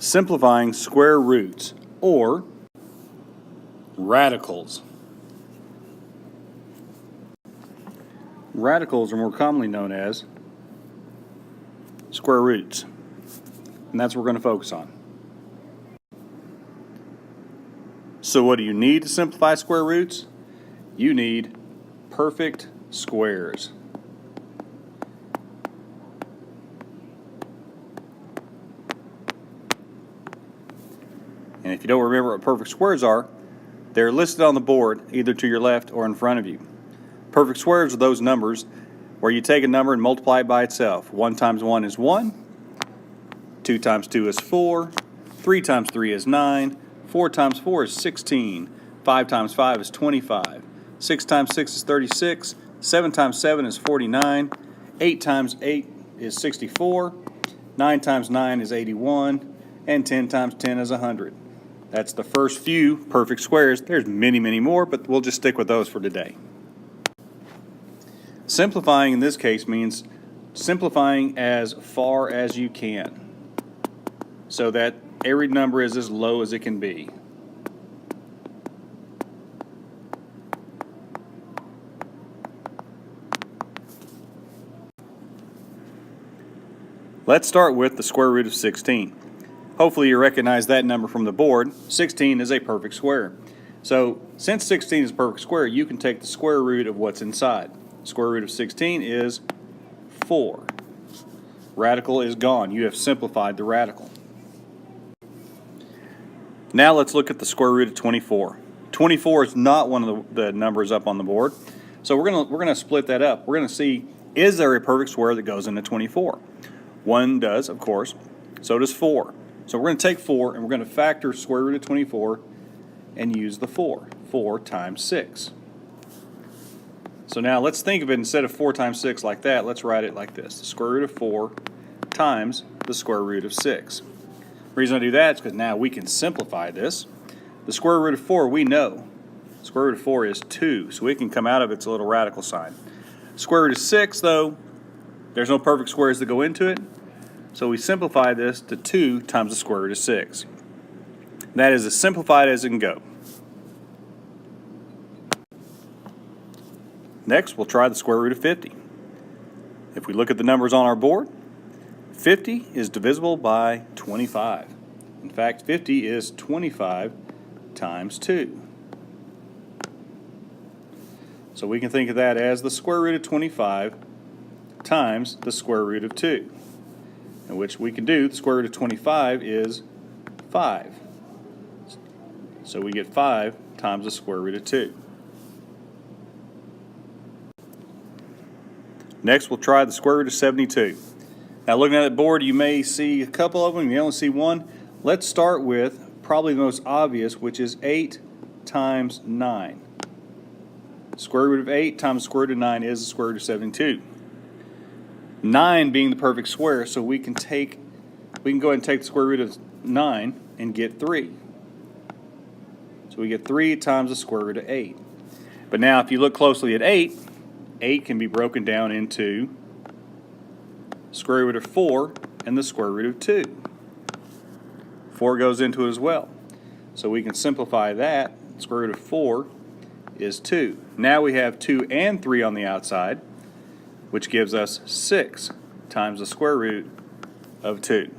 Simplifying square roots, or radicals. Radicals are more commonly known as square roots, and that's what we're going to focus on. So what do you need to simplify square roots? You need perfect squares. And if you don't remember what perfect squares are, they're listed on the board either to your left or in front of you. Perfect squares are those numbers where you take a number and multiply it by itself. 1 times 1 is 1, 2 times 2 is 4, 3 times 3 is 9, 4 times 4 is 16, 5 times 5 is 25, 6 times 6 is 36, 7 times 7 is 49, 8 times 8 is 64, 9 times 9 is 81, and 10 times 10 is 100. That's the first few perfect squares. There's many, many more, but we'll just stick with those for today. Simplifying in this case means simplifying as far as you can so that every number is as low as it can be. Let's start with the square root of 16. Hopefully you recognize that number from the board. 16 is a perfect square. So since 16 is a perfect square, you can take the square root of what's inside. Square root of 16 is 4. Radical is gone. You have simplified the radical. Now let's look at the square root of 24. 24 is not one of the numbers up on the board. So we're gonna split that up. We're gonna see, is there a perfect square that goes into 24? 1 does, of course. So does 4. So we're going to take 4 and we're going to factor square root of 24 and use the 4. 4 times 6. So now let's think of it, instead of 4 times 6 like that, let's write it like this. The square root of 4 times the square root of 6. The reason I do that is because now we can simplify this. The square root of 4 we know. The square root of 4 is 2, so we can come out of its little radical sign. Square root of 6, though, there's no perfect squares that go into it. So we simplify this to 2 times the square root of 6. That is as simplified as it can go. Next, we'll try the square root of 50. If we look at the numbers on our board, 50 is divisible by 25. In fact, 50 is 25 times 2. So we can think of that as the square root of 25 times the square root of 2. In which we can do, the square root of 25 is 5. So we get 5 times the square root of 2. Next, we'll try the square root of 72. Now, looking at the board, you may see a couple of them. You only see one. Let's start with probably the most obvious, which is 8 times 9. Square root of 8 times the square root of 9 is the square root of 72. 9 being the perfect square, so we can go ahead and take the square root of 9 and get 3. So we get 3 times the square root of 8. But now if you look closely at 8, 8 can be broken down into square root of 4 and the square root of 2. 4 goes into it as well. So we can simplify that. Square root of 4 is 2. Now we have 2 and 3 on the outside, which gives us 6 times the square root of 2.